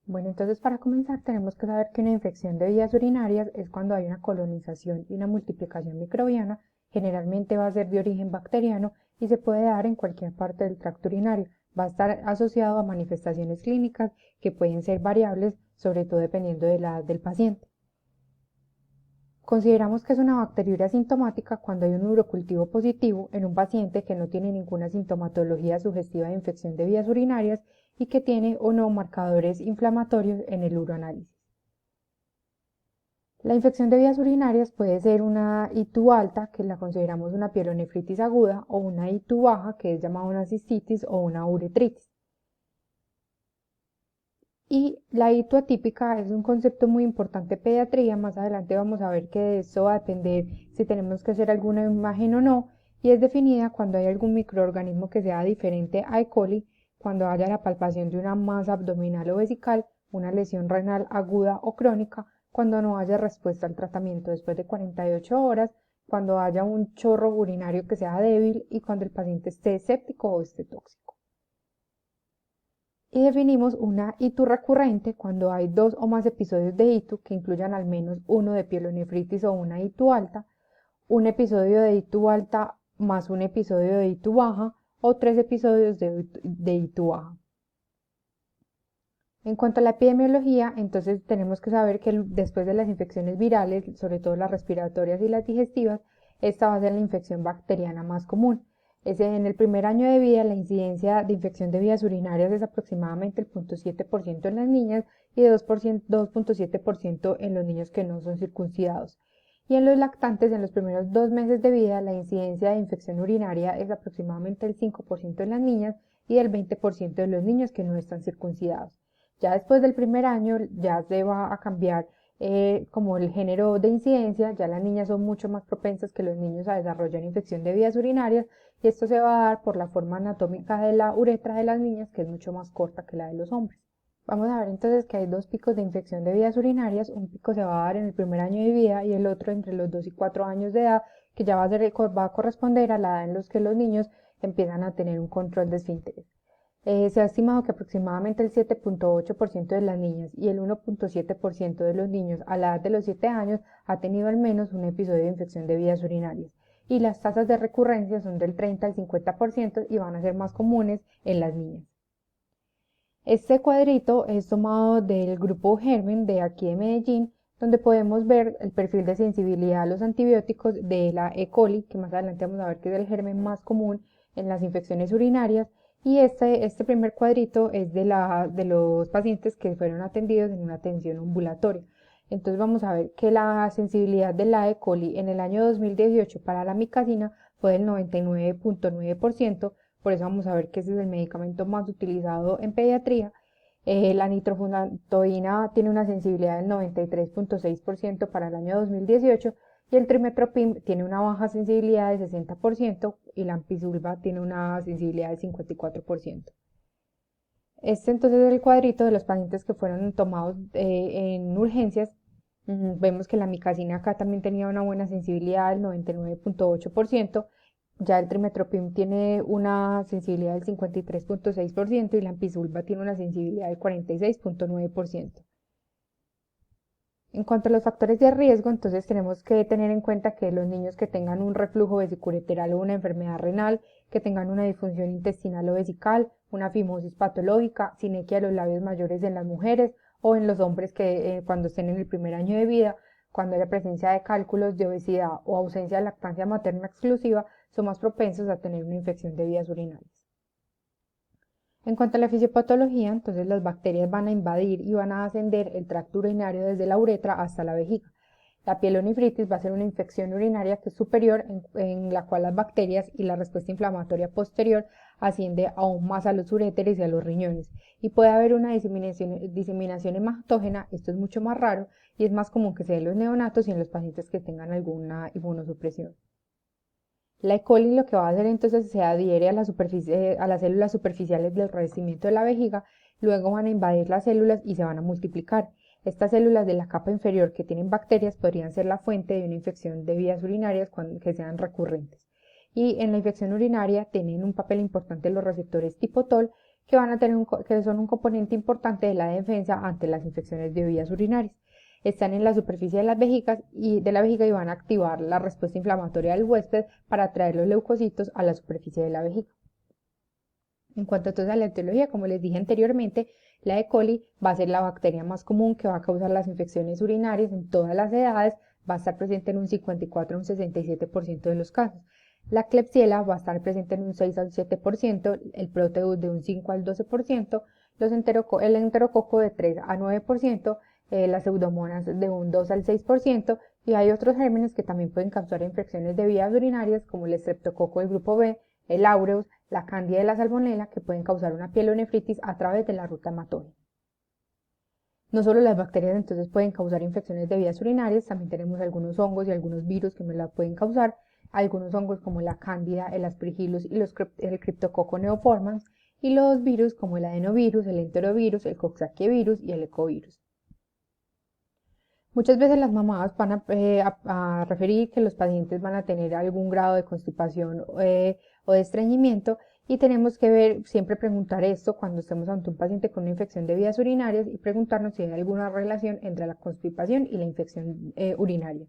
Bueno, entonces para comenzar tenemos que saber que una infección de vías urinarias es cuando hay una colonización y una multiplicación microbiana, generalmente va a ser de origen bacteriano y se puede dar en cualquier parte del tracto urinario. Va a estar asociado a manifestaciones clínicas que pueden ser variables, sobre todo dependiendo de la edad del paciente. Consideramos que es una bacteriuria asintomática cuando hay un urocultivo positivo en un paciente que no tiene ninguna sintomatología sugestiva de infección de vías urinarias y que tiene o no marcadores inflamatorios en el uroanálisis. La infección de vías urinarias puede ser una ITU alta, que la consideramos una pielonefritis aguda, o una ITU baja, que es llamada una cistitis o una uretritis. Y la ITU atípica es un concepto muy importante en pediatría. Más adelante vamos a ver que de esto va a depender si tenemos que hacer alguna imagen o no, y es definida cuando hay algún microorganismo que sea diferente a E. coli, cuando haya la palpación de una masa abdominal o vesical, una lesión renal aguda o crónica, cuando no haya respuesta al tratamiento después de 48 horas, cuando haya un chorro urinario que sea débil y cuando el paciente esté séptico o esté tóxico. Y definimos una ITU recurrente cuando hay dos o más episodios de ITU que incluyan al menos uno de pielonefritis o una ITU alta, un episodio de ITU alta más un episodio de ITU baja o tres episodios de ITU baja. En cuanto a la epidemiología, entonces tenemos que saber que después de las infecciones virales, sobre todo las respiratorias y las digestivas, esta va a ser la infección bacteriana más común. En el primer año de vida, la incidencia de infección de vías urinarias es aproximadamente el 0.7% en las niñas y de 2.7% en los niños que no son circuncidados. Y en los lactantes, en los primeros 2 meses de vida, la incidencia de infección urinaria es aproximadamente el 5% en las niñas y el 20% de los niños que no están circuncidados. Ya después del primer año ya se va a cambiar como el género de incidencia, ya las niñas son mucho más propensas que los niños a desarrollar infección de vías urinarias y esto se va a dar por la forma anatómica de la uretra de las niñas, que es mucho más corta que la de los hombres. Vamos a ver entonces que hay dos picos de infección de vías urinarias. Un pico se va a dar en el primer año de vida y el otro entre los 2 y 4 años de edad, que ya va a corresponder a la edad en los que los niños empiezan a tener un control de esfínteres. Se ha estimado que aproximadamente el 7.8% de las niñas y el 1.7% de los niños a la edad de los 7 años ha tenido al menos un episodio de infección de vías urinarias, y las tasas de recurrencia son del 30 al 50% y van a ser más comunes en las niñas. Este cuadrito es tomado del grupo Germen de aquí de Medellín, donde podemos ver el perfil de sensibilidad a los antibióticos de la E. coli, que más adelante vamos a ver que es el germen más común en las infecciones urinarias, y este primer cuadrito es de los pacientes que fueron atendidos en una atención ambulatoria. Entonces vamos a ver que la sensibilidad de la E. coli en el año 2018 para la micacina fue del 99.9%. Por eso vamos a ver que ese es el medicamento más utilizado en pediatría. La nitrofurantoína tiene una sensibilidad del 93.6% para el año 2018 y el trimestoprim tiene una baja sensibilidad de 60% y la ampicilva tiene una sensibilidad del 54%. Este entonces es el cuadrito de los pacientes que fueron tomados en urgencias. Vemos que la micacina acá también tenía una buena sensibilidad del 99.8%. Ya el trimestoprim tiene una sensibilidad del 53.6% y la ampicilva tiene una sensibilidad del 46.9%. En cuanto a los factores de riesgo, entonces tenemos que tener en cuenta que los niños que tengan un reflujo vesiculoenteral o una enfermedad renal, que tengan una disfunción intestinal o vesical, una fimosis patológica, sinequia de los labios mayores en las mujeres o en los hombres que cuando estén en el primer año de vida, cuando haya presencia de cálculos de obesidad o ausencia de lactancia materna exclusiva, son más propensos a tener una infección de vías urinarias. En cuanto a la fisiopatología, entonces las bacterias van a invadir y van a ascender el tracto urinario desde la uretra hasta la vejiga. La pielonefritis va a ser una infección urinaria que es superior, en la cual las bacterias y la respuesta inflamatoria posterior asciende aún más a los uréteres y a los riñones. Y puede haber una diseminación hematógena, esto es mucho más raro y es más común que se dé en los neonatos y en los pacientes que tengan alguna inmunosupresión. La E. coli lo que va a hacer entonces se adhiere a las células superficiales del revestimiento de la vejiga, luego van a invadir las células y se van a multiplicar. Estas células de la capa inferior que tienen bacterias podrían ser la fuente de una infección de vías urinarias que sean recurrentes. Y en la infección urinaria tienen un papel importante los receptores tipo TOL, que que son un componente importante de la defensa ante las infecciones de vías urinarias. Están en la superficie de de la vejiga y van a activar la respuesta inflamatoria del huésped para atraer los leucocitos a la superficie de la vejiga. En cuanto entonces a la etiología, como les dije anteriormente, la E. coli va a ser la bacteria más común que va a causar las infecciones urinarias en todas las edades, va a estar presente en un 54 a un 67% de los casos. La Klebsiella va a estar presente en un 6 al 7%, el Proteus de un 5 al 12%, el enterococo de 3 a 9%, las pseudomonas de un 2 al 6%, y hay otros gérmenes que también pueden causar infecciones de vías urinarias, como el estreptococo del grupo B, el aureus, la cándida y la salmonela, que pueden causar una pielonefritis a través de la ruta hematógena. No solo las bacterias entonces pueden causar infecciones de vías urinarias, también tenemos algunos hongos y algunos virus que me la pueden causar. Algunos hongos como la cándida, el aspergillus y el cryptococcus neoformans, y los virus como el adenovirus, el enterovirus, el coxsackie-virus y el ecovirus. Muchas veces las mamás van a referir que los pacientes van a tener algún grado de constipación o de estreñimiento, y tenemos que siempre preguntar esto cuando estemos ante un paciente con una infección de vías urinarias y preguntarnos si hay alguna relación entre la constipación y la infección urinaria.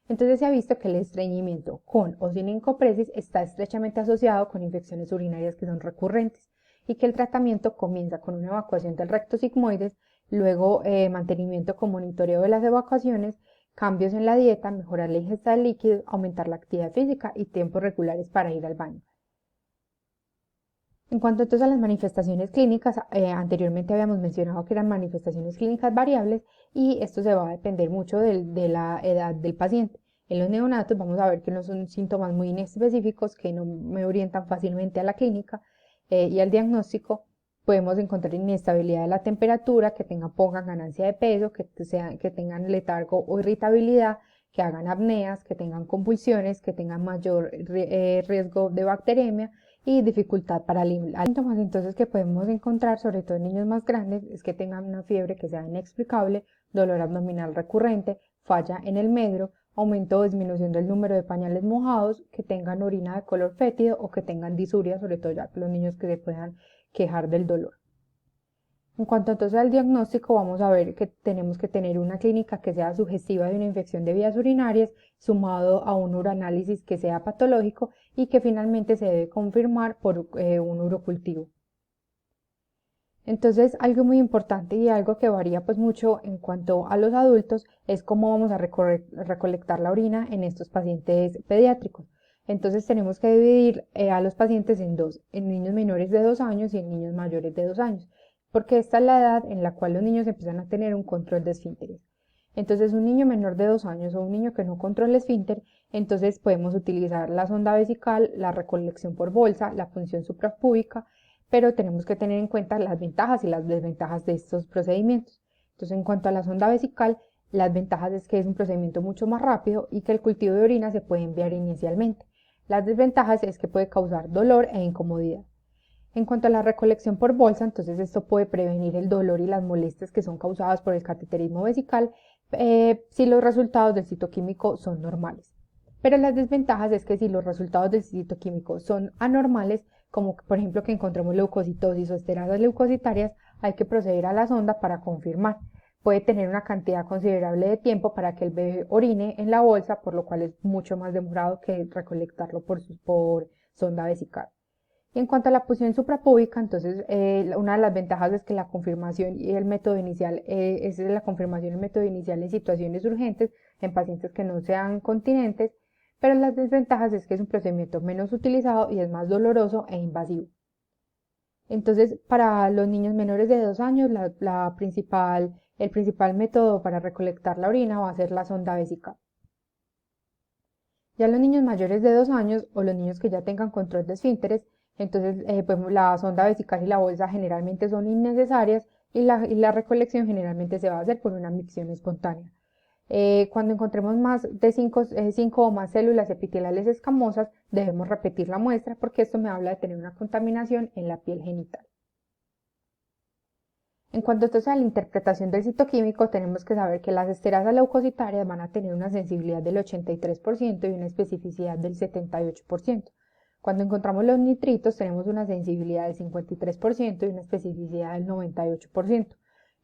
Entonces se ha visto que el estreñimiento con o sin encopresis está estrechamente asociado con infecciones urinarias que son recurrentes, y que el tratamiento comienza con una evacuación del recto sigmoides, luego mantenimiento con monitoreo de las evacuaciones, cambios en la dieta, mejorar la ingesta de líquidos, aumentar la actividad física y tiempos regulares para ir al baño. En cuanto entonces a las manifestaciones clínicas, anteriormente habíamos mencionado que eran manifestaciones clínicas variables, y esto se va a depender mucho de la edad del paciente. En los neonatos vamos a ver que no son síntomas muy inespecíficos que no me orientan fácilmente a la clínica y al diagnóstico. Podemos encontrar inestabilidad de la temperatura, que tengan poca ganancia de peso, que tengan letargo o irritabilidad, que hagan apneas, que tengan convulsiones, que tengan mayor riesgo de bacteremia y dificultad para los síntomas entonces que podemos encontrar, sobre todo en niños más grandes, es que tengan una fiebre que sea inexplicable, dolor abdominal recurrente, falla en el medro, aumento o disminución del número de pañales mojados, que tengan orina de color fétido o que tengan disuria, sobre todo ya los niños que se puedan quejar del dolor. En cuanto entonces al diagnóstico, vamos a ver que tenemos que tener una clínica que sea sugestiva de una infección de vías urinarias, sumado a un uroanálisis que sea patológico y que finalmente se debe confirmar por un urocultivo. Entonces, algo muy importante y algo que varía pues mucho en cuanto a los adultos es cómo vamos a recolectar la orina en estos pacientes pediátricos. Entonces tenemos que dividir a los pacientes en dos, en niños menores de 2 años y en niños mayores de 2 años, porque esta es la edad en la cual los niños empiezan a tener un control de esfínteres. Entonces un niño menor de 2 años o un niño que no controla esfínter, entonces podemos utilizar la sonda vesical, la recolección por bolsa, la punción suprapúbica, pero tenemos que tener en cuenta las ventajas y las desventajas de estos procedimientos. Entonces, en cuanto a la sonda vesical, las ventajas es que es un procedimiento mucho más rápido y que el cultivo de orina se puede enviar inicialmente. Las desventajas es que puede causar dolor e incomodidad. En cuanto a la recolección por bolsa, entonces esto puede prevenir el dolor y las molestias que son causadas por el cateterismo vesical si los resultados del citoquímico son normales. Pero las desventajas es que si los resultados del citoquímico son anormales, como por ejemplo que encontremos leucocitosis o esterasas leucocitarias, hay que proceder a la sonda para confirmar. Puede tener una cantidad considerable de tiempo para que el bebé orine en la bolsa, por lo cual es mucho más demorado que recolectarlo por sonda vesical. Y en cuanto a la punción suprapúbica, entonces una de las ventajas es que la confirmación y el método inicial es la confirmación y el método inicial en situaciones urgentes en pacientes que no sean continentes, pero las desventajas es que es un procedimiento menos utilizado y es más doloroso e invasivo. Entonces, para los niños menores de 2 años, el principal método para recolectar la orina va a ser la sonda vesical. Ya los niños mayores de 2 años o los niños que ya tengan control de esfínteres, entonces pues, la sonda vesical y la bolsa generalmente son innecesarias, y la recolección generalmente se va a hacer por una micción espontánea. Cuando encontremos más de 5 o más células epiteliales escamosas, debemos repetir la muestra, porque esto me habla de tener una contaminación en la piel genital. En cuanto entonces a la interpretación del citoquímico, tenemos que saber que las esterasas leucocitarias van a tener una sensibilidad del 83% y una especificidad del 78%. Cuando encontramos los nitritos tenemos una sensibilidad del 53% y una especificidad del 98%.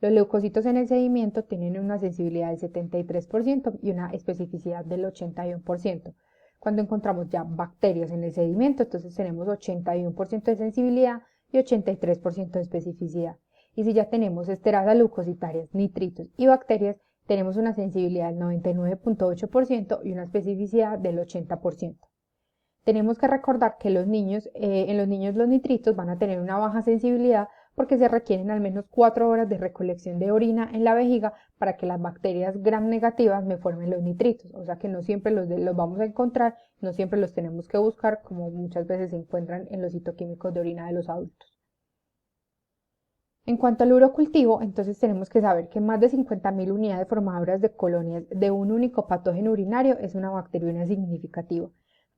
Los leucocitos en el sedimento tienen una sensibilidad del 73% y una especificidad del 81%. Cuando encontramos ya bacterias en el sedimento, entonces tenemos 81% de sensibilidad y 83% de especificidad. Y si ya tenemos esterasas leucocitarias, nitritos y bacterias, tenemos una sensibilidad del 99.8% y una especificidad del 80%. Tenemos que recordar que en los niños los nitritos van a tener una baja sensibilidad porque se requieren al menos 4 horas de recolección de orina en la vejiga para que las bacterias gram negativas me formen los nitritos. O sea que no siempre los vamos a encontrar, no siempre los tenemos que buscar, como muchas veces se encuentran en los citoquímicos de orina de los adultos. En cuanto al urocultivo, entonces tenemos que saber que más de 50.000 unidades formadoras de colonias de un único patógeno urinario es una bacteriuria significativa.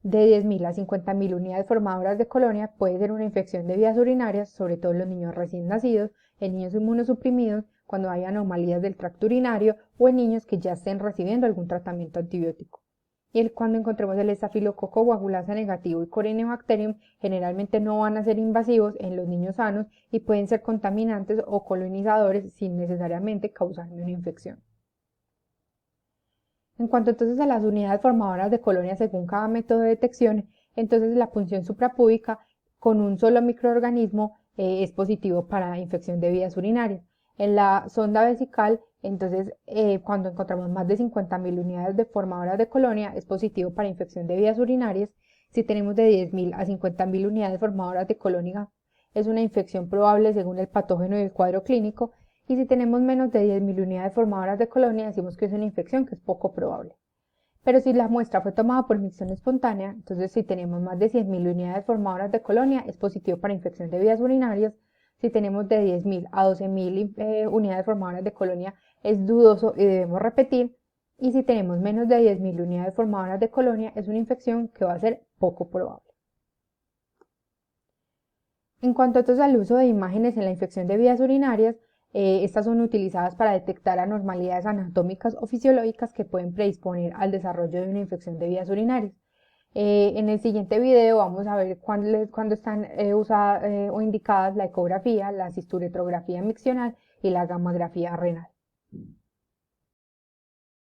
De 10.000 a 50.000 unidades formadoras de colonia puede ser una infección de vías urinarias, sobre todo en los niños recién nacidos, en niños inmunosuprimidos, cuando hay anomalías del tracto urinario o en niños que ya estén recibiendo algún tratamiento antibiótico. Y cuando encontremos el estafilococo coagulasa negativo y Corynebacterium, generalmente no van a ser invasivos en los niños sanos y pueden ser contaminantes o colonizadores sin necesariamente causarme una infección. En cuanto entonces a las unidades formadoras de colonias según cada método de detección, entonces la punción suprapúbica con un solo microorganismo es positivo para infección de vías urinarias. En la sonda vesical, entonces cuando encontramos más de 50.000 unidades formadoras de colonia es positivo para infección de vías urinarias. Si tenemos de 10.000 a 50.000 unidades formadoras de colonia es una infección probable según el patógeno y el cuadro clínico. Y si tenemos menos de 10.000 unidades formadoras de colonia, decimos que es una infección que es poco probable. Pero si la muestra fue tomada por micción espontánea, entonces si tenemos más de 100.000 unidades formadoras de colonia, es positivo para infección de vías urinarias. Si tenemos de 10.000 a 12.000 unidades formadoras de colonia, es dudoso y debemos repetir. Y si tenemos menos de 10.000 unidades formadoras de colonia, es una infección que va a ser poco probable. En cuanto entonces al uso de imágenes en la infección de vías urinarias, estas son utilizadas para detectar anormalidades anatómicas o fisiológicas que pueden predisponer al desarrollo de una infección de vías urinarias. En el siguiente video vamos a ver cuándo están usadas o indicadas la ecografía, la cisturetrografía miccional y la gammagrafía renal.